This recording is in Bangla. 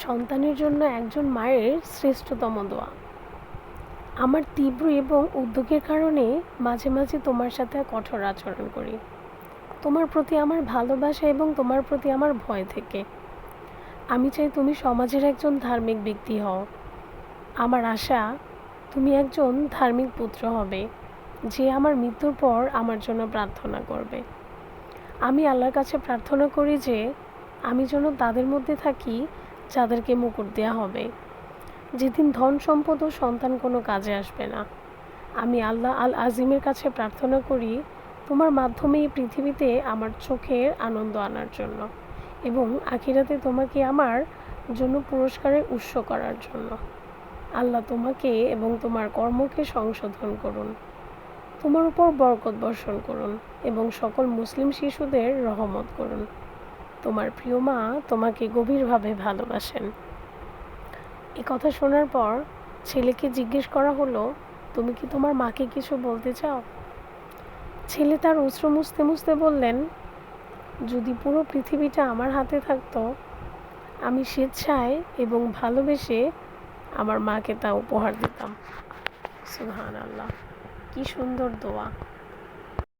সন্তানের জন্য একজন মায়ের শ্রেষ্ঠতম দোয়া। আমার তীব্র এবং উদ্যোগের কারণে মাঝে মাঝে তোমার সাথে কঠোর আচরণ করি, তোমার প্রতি আমার ভালোবাসা এবং তোমার প্রতি আমার ভয় থেকে। আমি চাই তুমি সমাজের একজন ধার্মিক ব্যক্তি হও। আমার আশা তুমি একজন ধার্মিক পুত্র হবে, যে আমার মৃত্যুর পর আমার জন্য প্রার্থনা করবে। আমি আল্লাহর কাছে প্রার্থনা করি যে আমি যেন তাদের মধ্যে থাকি যাদেরকে মুকুট দেওয়া হবে, যেদিন ধন সম্পদ ও সন্তান কোনো কাজে আসবে না। আমি আল্লাহ আল আজিমের কাছে প্রার্থনা করি তোমার মাধ্যমে এই পৃথিবীতে আমার চোখের আনন্দ আনার জন্য এবং আখিরাতে তোমাকে আমার জন্য পুরস্কারের উৎস করার জন্য। আল্লাহ তোমাকে এবং তোমার কর্মকে সংশোধন করুন, তোমার উপর বরকত বর্ষণ করুন এবং সকল মুসলিম শিশুদের রহমত করুন। তোমার প্রিয় মা তোমাকে গভীরভাবে ভালোবাসেন। এই কথা শোনার পর ছেলেকে জিজ্ঞেস করা হলো, তুমি কি তোমার মাকে কিছু বলতে চাও? ছেলে তার অশ্রু মুছতে মুছতে বললেন, যদি পুরো পৃথিবীটা আমার হাতে থাকতো, আমি স্বেচ্ছায় এবং ভালোবেসে আমার মাকে তা উপহার দিতাম। সুবহানাল্লাহ, কি সুন্দর দোয়া।